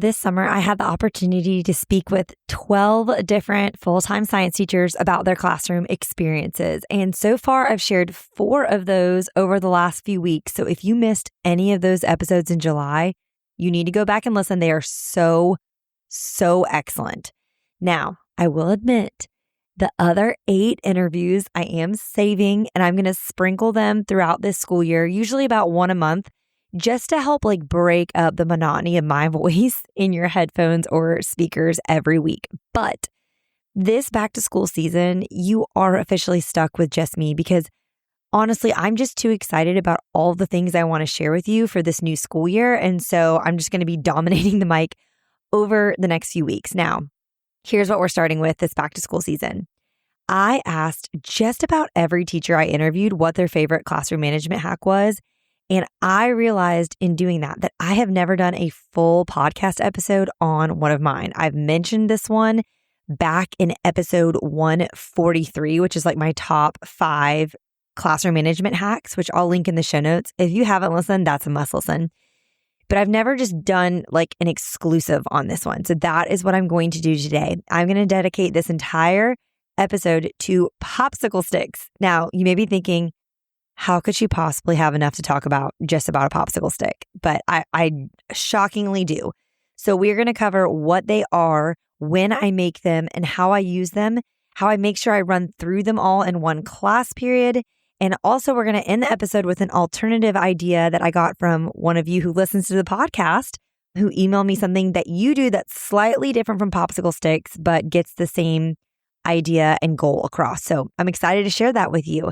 This summer, I had the opportunity to speak with 12 different full-time science teachers about their classroom experiences. And so far, I've shared 4 of those over the last few weeks. So if you missed any of those episodes in July, you need to go back and listen. They are so excellent. Now, I will admit, the other 8 interviews I am saving, and I'm going to sprinkle them throughout this school year, usually about 1 a month, just to help break up the monotony of my voice in your headphones or speakers every week. But this back to school season, you are officially stuck with just me because honestly, I'm just too excited about all the things I want to share with you for this new school year. And so I'm just going to be dominating the mic over the next few weeks. Now, here's what we're starting with this back to school season. I asked just about every teacher I interviewed what their favorite classroom management hack was. And I realized in doing that I have never done a full podcast episode on one of mine. I've mentioned this one back in episode 143, which is my top 5 classroom management hacks, which I'll link in the show notes. If you haven't listened, that's a must listen. But I've never just done an exclusive on this one. So that is what I'm going to do today. I'm going to dedicate this entire episode to popsicle sticks. Now, you may be thinking, how could she possibly have enough to talk about just about a popsicle stick? But I shockingly do. So we're going to cover what they are, when I make them, and how I use them, how I make sure I run through them all in one class period. And also we're going to end the episode with an alternative idea that I got from one of you who listens to the podcast, who emailed me something that you do that's slightly different from popsicle sticks, but gets the same idea and goal across. So I'm excited to share that with you.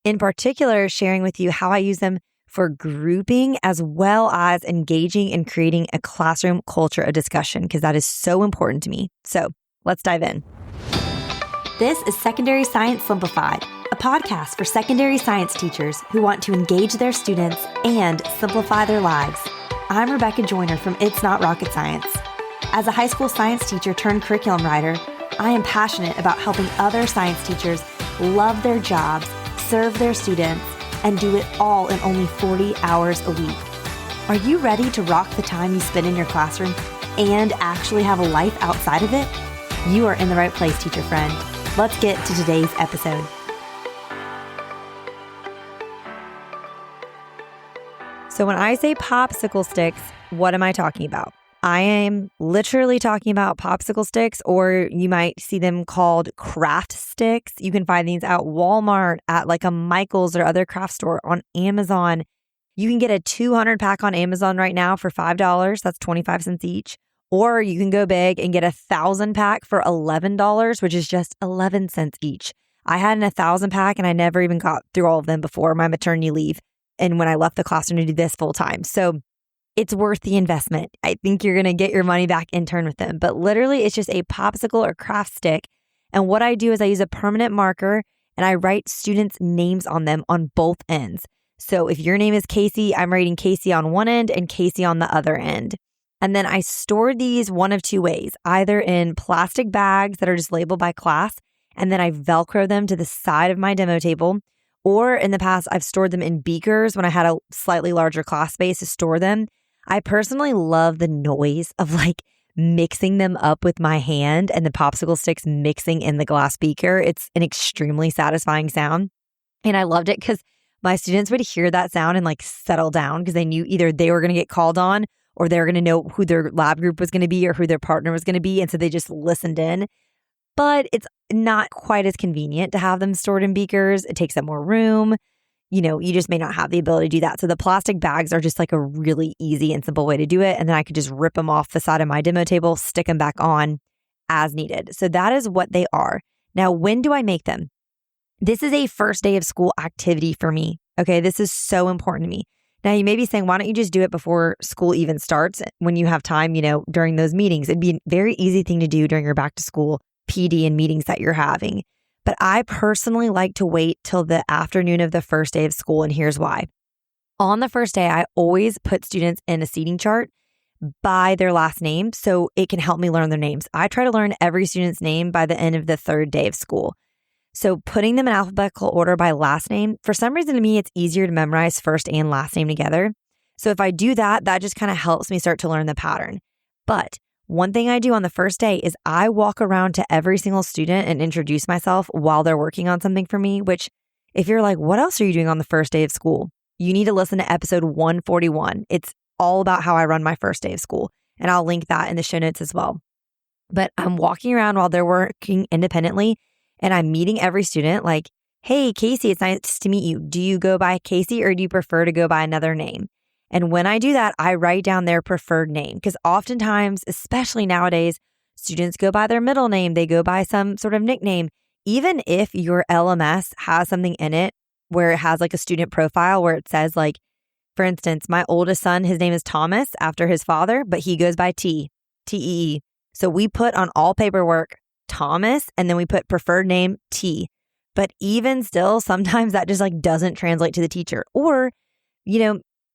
In particular, sharing with you how I use them for grouping as well as engaging and creating a classroom culture of discussion, because that is so important to me. So let's dive in. This is Secondary Science Simplified, a podcast for secondary science teachers who want to engage their students and simplify their lives. I'm Rebecca Joyner from It's Not Rocket Science. As a high school science teacher turned curriculum writer, I am passionate about helping other science teachers love their jobs, serve their students, and do it all in only 40 hours a week. Are you ready to rock the time you spend in your classroom and actually have a life outside of it? You are in the right place, teacher friend. Let's get to today's episode. So when I say popsicle sticks, what am I talking about? I am literally talking about popsicle sticks, or you might see them called craft sticks. You can find these at Walmart, at a Michael's or other craft store, on Amazon. You can get a 200 pack on Amazon right now for $5. That's 25 cents each. Or you can go big and get a 1,000 pack for $11, which is just 11 cents each. I had an 1,000 pack and I never even got through all of them before my maternity leave and when I left the classroom to do this full time. So it's worth the investment. I think you're going to get your money back in turn with them. But literally, it's just a popsicle or craft stick. And what I do is I use a permanent marker and I write students' names on them on both ends. So if your name is Casey, I'm writing Casey on one end and Casey on the other end. And then I store these one of 2 ways, either in plastic bags that are just labeled by class, and then I Velcro them to the side of my demo table. Or in the past, I've stored them in beakers when I had a slightly larger class space to store them. I personally love the noise of mixing them up with my hand and the popsicle sticks mixing in the glass beaker. It's an extremely satisfying sound. And I loved it because my students would hear that sound and settle down because they knew either they were going to get called on or they were going to know who their lab group was going to be or who their partner was going to be. And so they just listened in. But it's not quite as convenient to have them stored in beakers. It takes up more room. You just may not have the ability to do that. So the plastic bags are just a really easy and simple way to do it. And then I could just rip them off the side of my demo table, stick them back on as needed. So that is what they are. Now, when do I make them? This is a first day of school activity for me. Okay, this is so important to me. Now, you may be saying, why don't you just do it before school even starts when you have time, during those meetings? It'd be a very easy thing to do during your back to school PD and meetings that you're having. But I personally like to wait till the afternoon of the first day of school, and here's why. On the first day, I always put students in a seating chart by their last name so it can help me learn their names. I try to learn every student's name by the end of the 3rd day of school. So putting them in alphabetical order by last name, for some reason to me, it's easier to memorize first and last name together. So if I do that, that just kind of helps me start to learn the pattern. But one thing I do on the first day is I walk around to every single student and introduce myself while they're working on something for me, which if you're like, what else are you doing on the first day of school? You need to listen to episode 141. It's all about how I run my first day of school. And I'll link that in the show notes as well. But I'm walking around while they're working independently and I'm meeting every student like, hey, Casey, it's nice to meet you. Do you go by Casey or do you prefer to go by another name? And when I do that, I write down their preferred name because oftentimes, especially nowadays, students go by their middle name. They go by some sort of nickname. Even if your LMS has something in it where it has like a student profile where it says like, for instance, my oldest son, his name is Thomas after his father, but he goes by T-E-E. So we put on all paperwork Thomas and then we put preferred name T. But even still, sometimes that just like doesn't translate to the teacher. Or,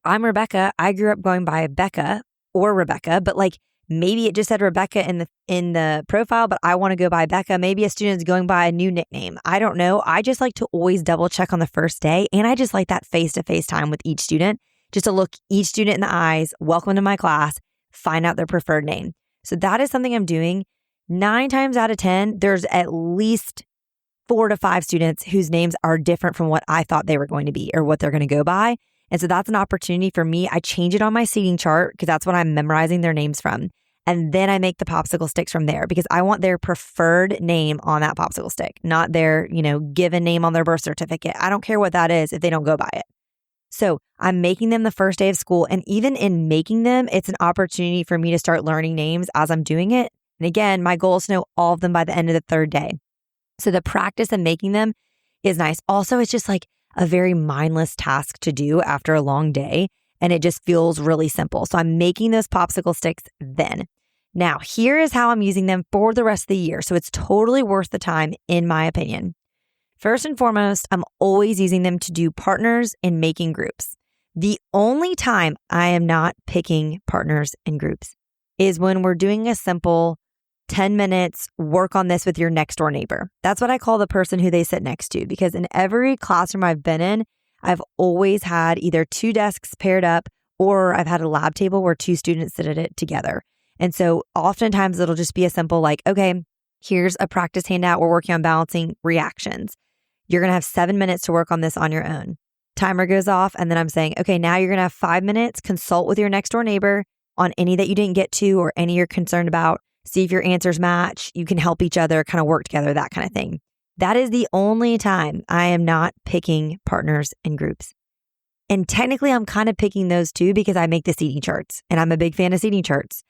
I'm Rebecca. I grew up going by Becca or Rebecca, but like maybe it just said Rebecca in the profile, but I want to go by Becca. Maybe a student's going by a new nickname. I don't know. I just like to always double check on the first day. And I just like that face-to-face time with each student, just to look each student in the eyes, welcome to my class, find out their preferred name. So that is something I'm doing. 9 times out of 10, there's at least 4 to 5 students whose names are different from what I thought they were going to be or what they're going to go by. And so that's an opportunity for me. I change it on my seating chart because that's what I'm memorizing their names from. And then I make the popsicle sticks from there because I want their preferred name on that popsicle stick, not their, given name on their birth certificate. I don't care what that is if they don't go by it. So I'm making them the first day of school. And even in making them, it's an opportunity for me to start learning names as I'm doing it. And again, my goal is to know all of them by the end of the 3rd day. So the practice of making them is nice. Also, it's just like a very mindless task to do after a long day. And it just feels really simple. So I'm making those popsicle sticks then. Now, here is how I'm using them for the rest of the year. So it's totally worth the time, in my opinion. First and foremost, I'm always using them to do partners in making groups. The only time I am not picking partners in groups is when we're doing a simple 10 minutes, work on this with your next door neighbor. That's what I call the person who they sit next to, because in every classroom I've been in, I've always had either 2 desks paired up or I've had a lab table where 2 students sit at it together. And so oftentimes it'll just be a simple like, okay, here's a practice handout. We're working on balancing reactions. You're going to have 7 minutes to work on this on your own. Timer goes off and then I'm saying, okay, now you're going to have 5 minutes, consult with your next door neighbor on any that you didn't get to or any you're concerned about. See if your answers match. You can help each other, kind of work together, that kind of thing. That is the only time I am not picking partners in groups. And technically, I'm kind of picking those too because I make the seating charts and I'm a big fan of seating charts.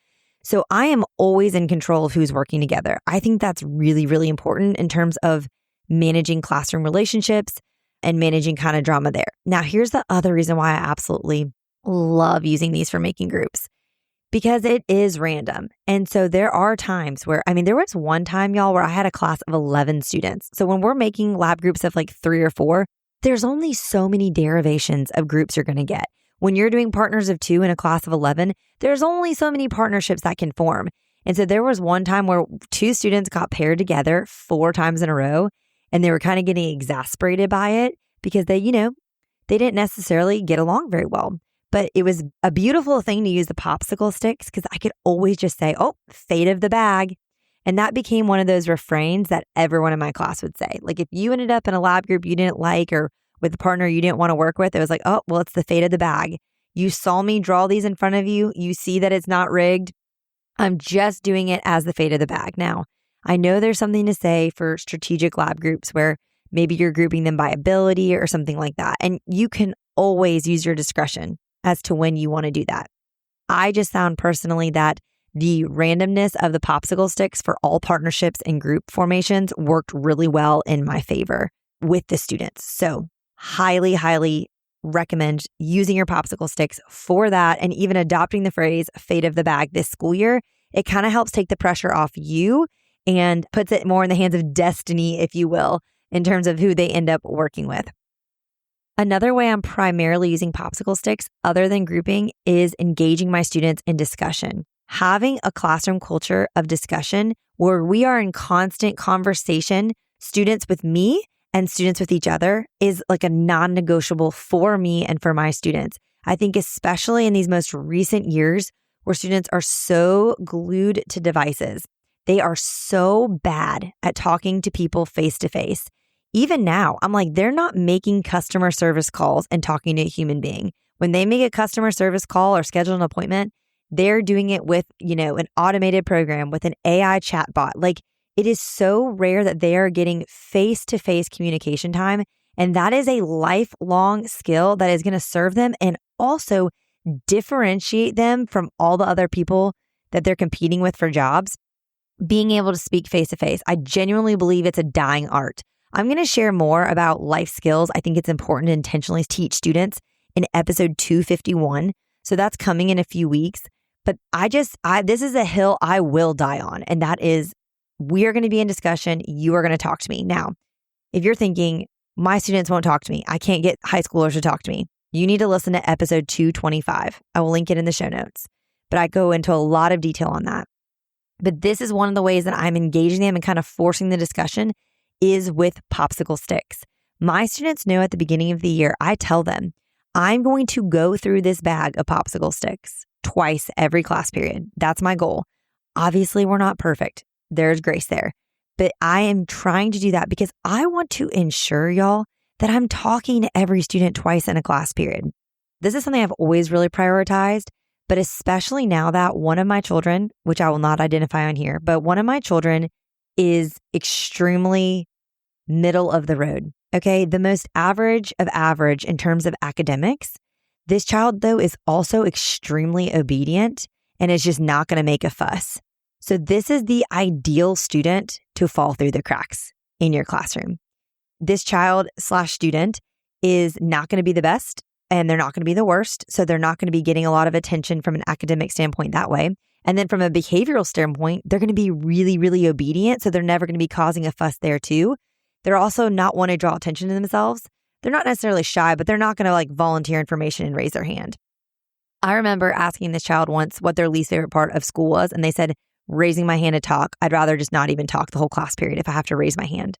So I am always in control of who's working together. I think that's really, really important in terms of managing classroom relationships and managing kind of drama there. Now, here's the other reason why I absolutely love using these for making groups. Because it is random. And so there are times where, there was one time, y'all, where I had a class of 11 students. So when we're making lab groups of like 3 or 4, there's only so many derivations of groups you're going to get. When you're doing partners of 2 in a class of 11, there's only so many partnerships that can form. And so there was one time where 2 students got paired together 4 times in a row, and they were kind of getting exasperated by it because they didn't necessarily get along very well. But it was a beautiful thing to use the popsicle sticks because I could always just say, oh, fate of the bag. And that became one of those refrains that everyone in my class would say. Like if you ended up in a lab group you didn't like or with a partner you didn't want to work with, it was like, oh, well, it's the fate of the bag. You saw me draw these in front of you. You see that it's not rigged. I'm just doing it as the fate of the bag. Now, I know there's something to say for strategic lab groups where maybe you're grouping them by ability or something like that. And you can always use your discretion as to when you want to do that. I just found personally that the randomness of the popsicle sticks for all partnerships and group formations worked really well in my favor with the students. So highly, highly recommend using your popsicle sticks for that and even adopting the phrase fate of the bag this school year. It kind of helps take the pressure off you and puts it more in the hands of destiny, if you will, in terms of who they end up working with. Another way I'm primarily using popsicle sticks, other than grouping, is engaging my students in discussion. Having a classroom culture of discussion where we are in constant conversation, students with me and students with each other, is like a non-negotiable for me and for my students. I think especially in these most recent years where students are so glued to devices. They are so bad at talking to people face to face. Even now, I'm like, they're not making customer service calls and talking to a human being. When they make a customer service call or schedule an appointment, they're doing it with, an automated program with an AI chatbot. Like, it is so rare that they are getting face-to-face communication time. And that is a lifelong skill that is going to serve them and also differentiate them from all the other people that they're competing with for jobs. Being able to speak face-to-face, I genuinely believe it's a dying art. I'm going to share more about life skills. I think it's important to intentionally teach students in episode 251. So that's coming in a few weeks. But this is a hill I will die on. And that is, we are going to be in discussion. You are going to talk to me. Now, if you're thinking, my students won't talk to me, I can't get high schoolers to talk to me, you need to listen to episode 225. I will link it in the show notes. But I go into a lot of detail on that. But this is one of the ways that I'm engaging them and kind of forcing the discussion is with popsicle sticks. My students know at the beginning of the year, I tell them, I'm going to go through this bag of popsicle sticks twice every class period. That's my goal. Obviously, we're not perfect. There's grace there. But I am trying to do that because I want to ensure, y'all, that I'm talking to every student twice in a class period. This is something I've always really prioritized, but especially now that one of my children, which I will not identify on here, but one of my children is extremely middle of the road. Okay. The most average of average in terms of academics. This child, though, is also extremely obedient and is just not going to make a fuss. So this is the ideal student to fall through the cracks in your classroom. This child/student is not going to be the best and they're not going to be the worst. So they're not going to be getting a lot of attention from an academic standpoint that way. And then from a behavioral standpoint, they're going to be really, really obedient. So they're never going to be causing a fuss there too. They're also not want to draw attention to themselves. They're not necessarily shy, but they're not going to volunteer information and raise their hand. I remember asking this child once what their least favorite part of school was. And they said, raising my hand to talk. I'd rather just not even talk the whole class period if I have to raise my hand.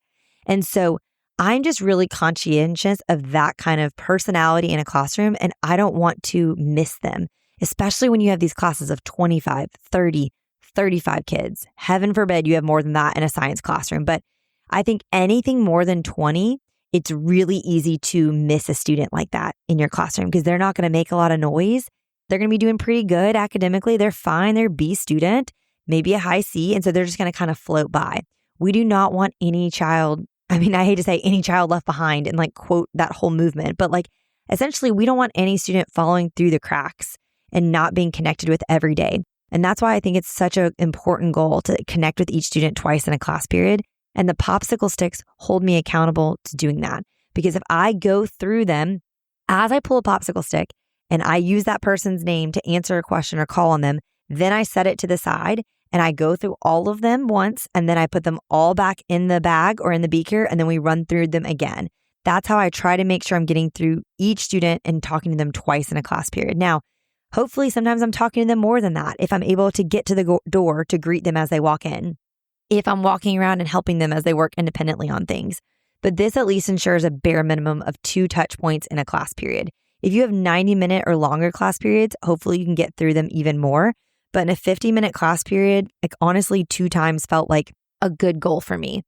And so I'm just really conscientious of that kind of personality in a classroom. And I don't want to miss them, especially when you have these classes of 25, 30, 35 kids. Heaven forbid you have more than that in a science classroom. But I think anything more than 20, it's really easy to miss a student like that in your classroom because they're not going to make a lot of noise. They're going to be doing pretty good academically. They're fine. They're a B student, maybe a high C. And so they're just going to kind of float by. We do not want any child, I hate to say any child left behind and quote that whole movement, but essentially we don't want any student falling through the cracks and not being connected with every day. And that's why I think it's such an important goal to connect with each student twice in a class period. And the popsicle sticks hold me accountable to doing that. Because if I go through them as I pull a popsicle stick and I use that person's name to answer a question or call on them, then I set it to the side and I go through all of them once and then I put them all back in the bag or in the beaker and then we run through them again. That's how I try to make sure I'm getting through each student and talking to them twice in a class period. Now, hopefully sometimes I'm talking to them more than that if I'm able to get to the door to greet them as they walk in, if I'm walking around and helping them as they work independently on things. But this at least ensures a bare minimum of 2 touch points in a class period. If you have 90-minute or longer class periods, hopefully you can get through them even more. But in a 50-minute class period, honestly, 2 times felt like a good goal for me.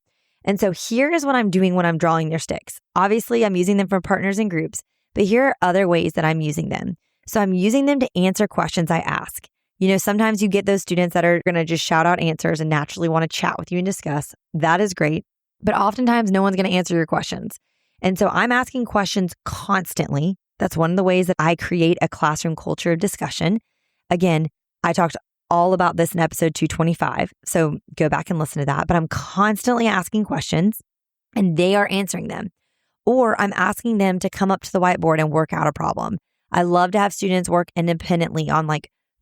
And so here is what I'm doing when I'm drawing their sticks. Obviously, I'm using them for partners and groups, but here are other ways that I'm using them. So I'm using them to answer questions I ask. Sometimes you get those students that are going to just shout out answers and naturally want to chat with you and discuss. That is great. But oftentimes no one's going to answer your questions. And so I'm asking questions constantly. That's one of the ways that I create a classroom culture of discussion. Again, I talked all about this in episode 225. So go back and listen to that. But I'm constantly asking questions and they are answering them. Or I'm asking them to come up to the whiteboard and work out a problem. I love to have students work independently on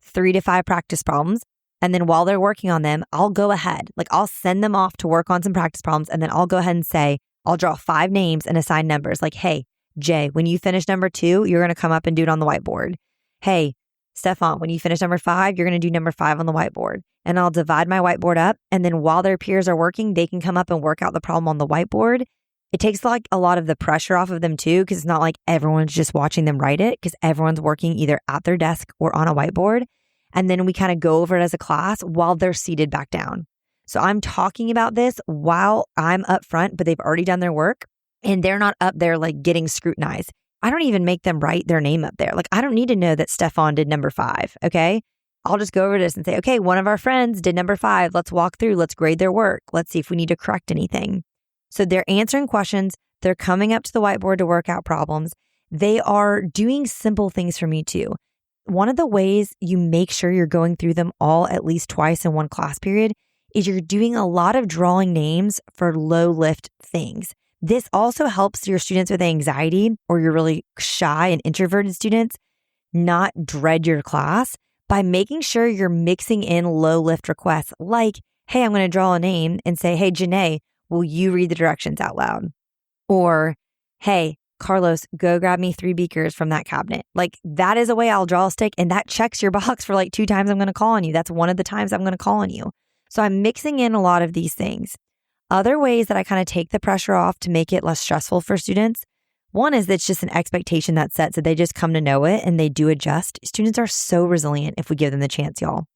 3 to 5 practice problems. And then while they're working on them, I'll go ahead. I'll send them off to work on some practice problems. And then I'll go ahead and say, I'll draw 5 names and assign numbers. Hey, Jay, when you finish number 2, you're going to come up and do it on the whiteboard. Hey, Stefan, when you finish number 5, you're going to do number 5 on the whiteboard. And I'll divide my whiteboard up. And then while their peers are working, they can come up and work out the problem on the whiteboard. It takes a lot of the pressure off of them too, because it's not like everyone's just watching them write it, because everyone's working either at their desk or on a whiteboard. And then we kind of go over it as a class while they're seated back down. So I'm talking about this while I'm up front, but they've already done their work and they're not up there like getting scrutinized. I don't even make them write their name up there. Like, I don't need to know that Stefan did number 5. Okay. I'll just go over this and say, okay, one of our friends did number 5. Let's walk through. Let's grade their work. Let's see if we need to correct anything. So they're answering questions. They're coming up to the whiteboard to work out problems. They are doing simple things for me too. One of the ways you make sure you're going through them all at least twice in one class period is you're doing a lot of drawing names for low lift things. This also helps your students with anxiety or your really shy and introverted students not dread your class by making sure you're mixing in low lift requests like, hey, I'm going to draw a name and say, hey, Janae, will you read the directions out loud? Or, hey, Carlos, go grab me 3 beakers from that cabinet. Like, that is a way I'll draw a stick, and that checks your box for like 2 times I'm going to call on you. That's one of the times I'm going to call on you. So I'm mixing in a lot of these things. Other ways that I kind of take the pressure off to make it less stressful for students. One is it's just an expectation that's set, so they just come to know it and they do adjust. Students are so resilient if we give them the chance, y'all.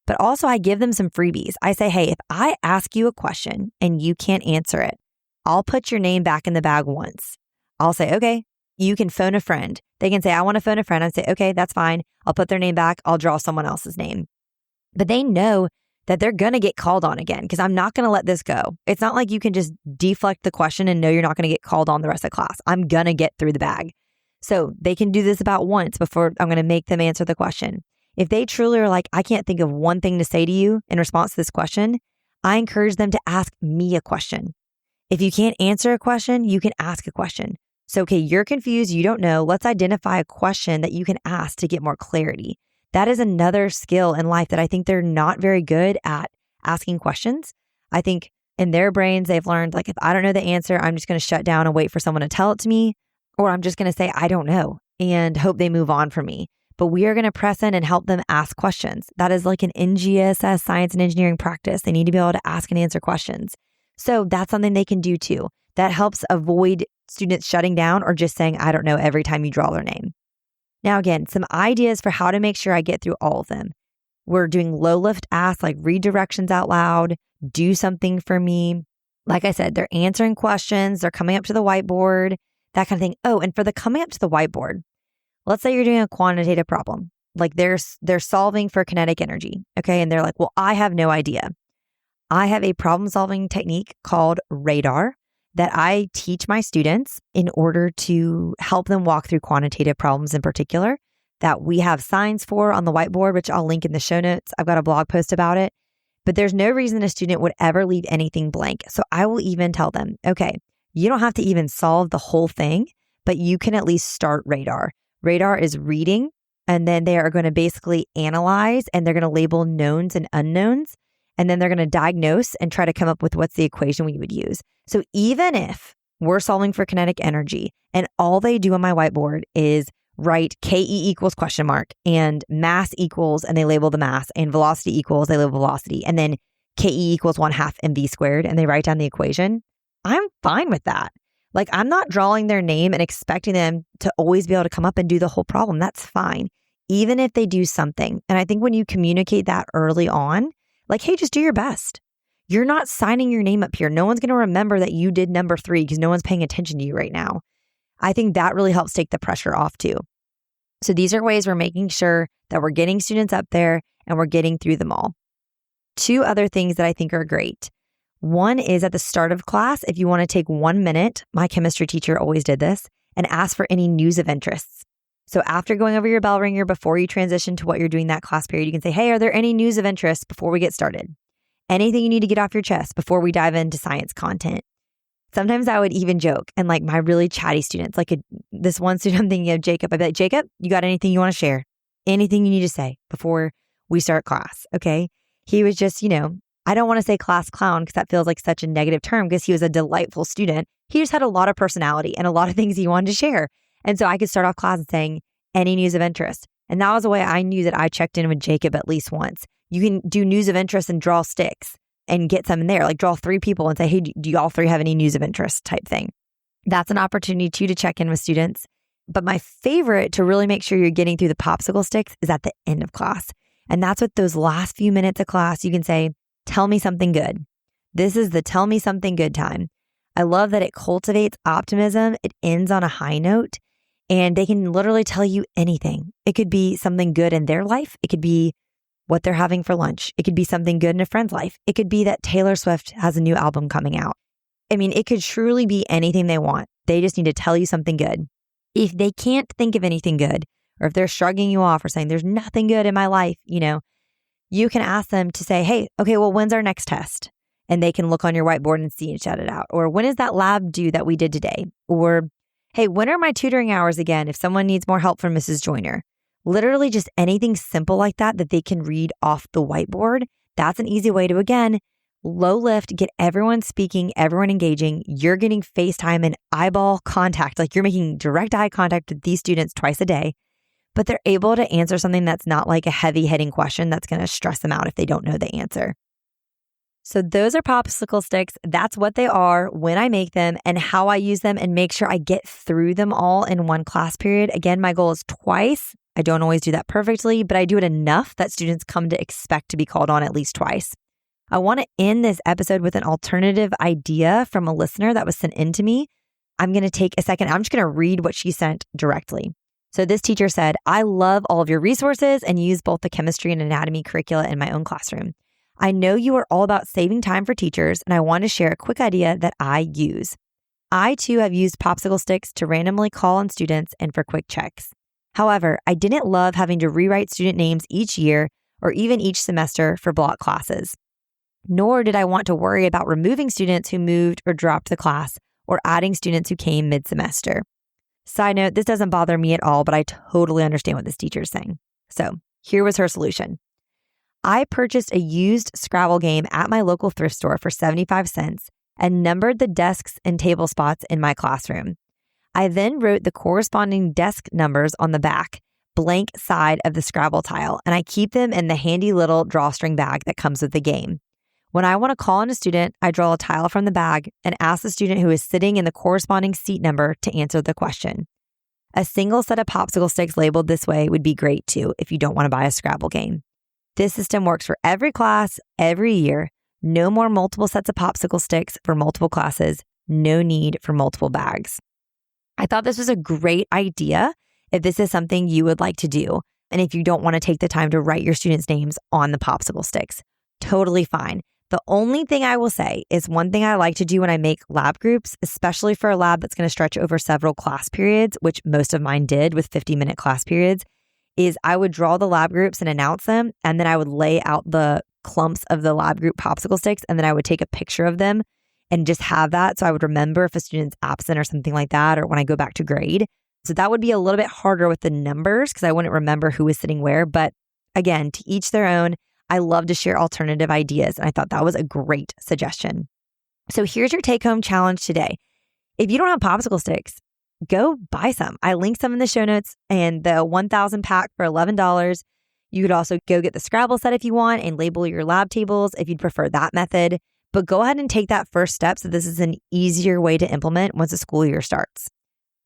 But also I give them some freebies. I say, hey, if I ask you a question and you can't answer it, I'll put your name back in the bag once. I'll say, okay, you can phone a friend. They can say, I want to phone a friend. I say, okay, that's fine. I'll put their name back. I'll draw someone else's name. But they know that they're going to get called on again because I'm not going to let this go. It's not like you can just deflect the question and know you're not going to get called on the rest of class. I'm going to get through the bag. So they can do this about once before I'm going to make them answer the question. If they truly are like, I can't think of one thing to say to you in response to this question, I encourage them to ask me a question. If you can't answer a question, you can ask a question. So, okay, you're confused, you don't know. Let's identify a question that you can ask to get more clarity. That is another skill in life that I think they're not very good at asking questions. I think in their brains, they've learned like, if I don't know the answer, I'm just going to shut down and wait for someone to tell it to me, or I'm just going to say, I don't know and hope they move on from me. But we are going to press in and help them ask questions. That is like an NGSS science and engineering practice. They need to be able to ask and answer questions. So that's something they can do too. That helps avoid students shutting down or just saying, I don't know every time you draw their name. Now, again, some ideas for how to make sure I get through all of them. We're doing low lift asks like read directions out loud, do something for me. Like I said, they're answering questions, they're coming up to the whiteboard, that kind of thing. Oh, and for the coming up to the whiteboard, let's say you're doing a quantitative problem. Like they're solving for kinetic energy, okay? And they're like, well, I have no idea. I have a problem-solving technique called radar that I teach my students in order to help them walk through quantitative problems in particular that we have signs for on the whiteboard, which I'll link in the show notes. I've got a blog post about it, but there's no reason a student would ever leave anything blank. So I will even tell them, okay, you don't have to even solve the whole thing, but you can at least start radar. Radar is reading, and then they are going to basically analyze and they're going to label knowns and unknowns. And then they're going to diagnose and try to come up with what's the equation we would use. So even if we're solving for kinetic energy and all they do on my whiteboard is write KE equals question mark and mass equals, and they label the mass, and velocity equals, they label velocity, and then KE equals 1/2 mv squared, and they write down the equation, I'm fine with that. Like, I'm not drawing their name and expecting them to always be able to come up and do the whole problem. That's fine, even if they do something. And I think when you communicate that early on, like, hey, just do your best. You're not signing your name up here. No one's going to remember that you did number 3 because no one's paying attention to you right now. I think that really helps take the pressure off too. So these are ways we're making sure that we're getting students up there and we're getting through them all. 2 other things that I think are great. One is at the start of class, if you want to take 1 minute, my chemistry teacher always did this, and ask for any news of interests. So after going over your bell ringer, before you transition to what you're doing that class period, you can say, hey, are there any news of interest before we get started? Anything you need to get off your chest before we dive into science content? Sometimes I would even joke, and like my really chatty students, like this one student I'm thinking of, Jacob, I'd be like, Jacob, you got anything you want to share? Anything you need to say before we start class, okay? He was just, I don't want to say class clown because that feels like such a negative term because he was a delightful student. He just had a lot of personality and a lot of things he wanted to share. And so I could start off class saying, any news of interest. And that was the way I knew that I checked in with Jacob at least once. You can do news of interest and draw sticks and get some in there, like draw 3 people and say, hey, do y'all 3 have any news of interest type thing? That's an opportunity too to check in with students. But my favorite to really make sure you're getting through the popsicle sticks is at the end of class. And that's what those last few minutes of class, you can say, tell me something good. This is the tell me something good time. I love that it cultivates optimism. It ends on a high note, and they can literally tell you anything. It could be something good in their life. It could be what they're having for lunch. It could be something good in a friend's life. It could be that Taylor Swift has a new album coming out. I mean, it could truly be anything they want. They just need to tell you something good. If they can't think of anything good, or if they're shrugging you off or saying, there's nothing good in my life, you can ask them to say, hey, okay, well, when's our next test? And they can look on your whiteboard and see and shout it out. Or when is that lab due that we did today? Or, hey, when are my tutoring hours again if someone needs more help from Mrs. Joyner? Literally just anything simple like that they can read off the whiteboard. That's an easy way to, again, low lift, get everyone speaking, everyone engaging. You're getting FaceTime and eyeball contact, like you're making direct eye contact with these students twice a day, but they're able to answer something that's not like a heavy hitting question that's going to stress them out if they don't know the answer. So those are popsicle sticks. That's what they are, when I make them, and how I use them, and make sure I get through them all in one class period. Again, my goal is twice. I don't always do that perfectly, but I do it enough that students come to expect to be called on at least twice. I want to end this episode with an alternative idea from a listener that was sent in to me. I'm going to take a second. I'm just going to read what she sent directly. So this teacher said, I love all of your resources and use both the chemistry and anatomy curricula in my own classroom. I know you are all about saving time for teachers, and I want to share a quick idea that I use. I too have used popsicle sticks to randomly call on students and for quick checks. However, I didn't love having to rewrite student names each year or even each semester for block classes. Nor did I want to worry about removing students who moved or dropped the class or adding students who came mid-semester. Side note, this doesn't bother me at all, but I totally understand what this teacher is saying. So here was her solution. I purchased a used Scrabble game at my local thrift store for 75 cents and numbered the desks and table spots in my classroom. I then wrote the corresponding desk numbers on the back, blank side of the Scrabble tile, and I keep them in the handy little drawstring bag that comes with the game. When I want to call on a student, I draw a tile from the bag and ask the student who is sitting in the corresponding seat number to answer the question. A single set of popsicle sticks labeled this way would be great too if you don't want to buy a Scrabble game. This system works for every class, every year. No more multiple sets of popsicle sticks for multiple classes. No need for multiple bags. I thought this was a great idea if this is something you would like to do, and if you don't want to take the time to write your students' names on the popsicle sticks. Totally fine. The only thing I will say is one thing I like to do when I make lab groups, especially for a lab that's going to stretch over several class periods, which most of mine did with 50-minute class periods, is I would draw the lab groups and announce them, and then I would lay out the clumps of the lab group popsicle sticks, and then I would take a picture of them and just have that so I would remember if a student's absent or something like that, or when I go back to grade. So that would be a little bit harder with the numbers because I wouldn't remember who was sitting where. But again, to each their own. I love to share alternative ideas, and I thought that was a great suggestion. So here's your take-home challenge today. If you don't have popsicle sticks, go buy some. I linked some in the show notes, and the 1,000 pack for $11. You could also go get the Scrabble set if you want and label your lab tables if you'd prefer that method. But go ahead and take that first step so this is an easier way to implement once the school year starts.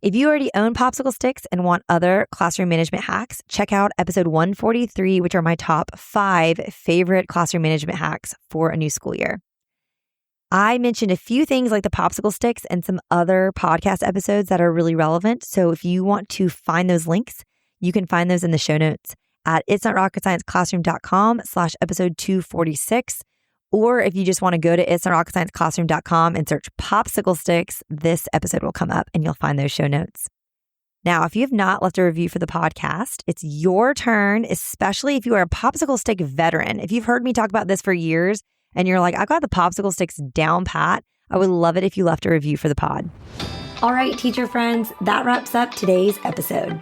If you already own popsicle sticks and want other classroom management hacks, check out episode 143, which are my top 5 favorite classroom management hacks for a new school year. I mentioned a few things like the popsicle sticks and some other podcast episodes that are really relevant. So if you want to find those links, you can find those in the show notes at itsnotrocketscienceclassroom.com/episode 246. Or if you just want to go to itsnotrocketscienceclassroom.com and search popsicle sticks, this episode will come up and you'll find those show notes. Now, if you have not left a review for the podcast, it's your turn, especially if you are a popsicle stick veteran. If you've heard me talk about this for years and you're like, I've got the popsicle sticks down pat, I would love it if you left a review for the pod. All right, teacher friends, that wraps up today's episode.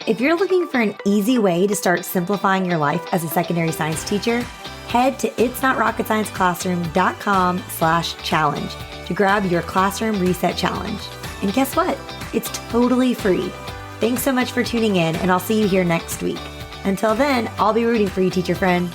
If you're looking for an easy way to start simplifying your life as a secondary science teacher, head to itsnotrocketscienceclassroom.com/challenge to grab your classroom reset challenge. And guess what? It's totally free. Thanks so much for tuning in, and I'll see you here next week. Until then, I'll be rooting for you, teacher friend.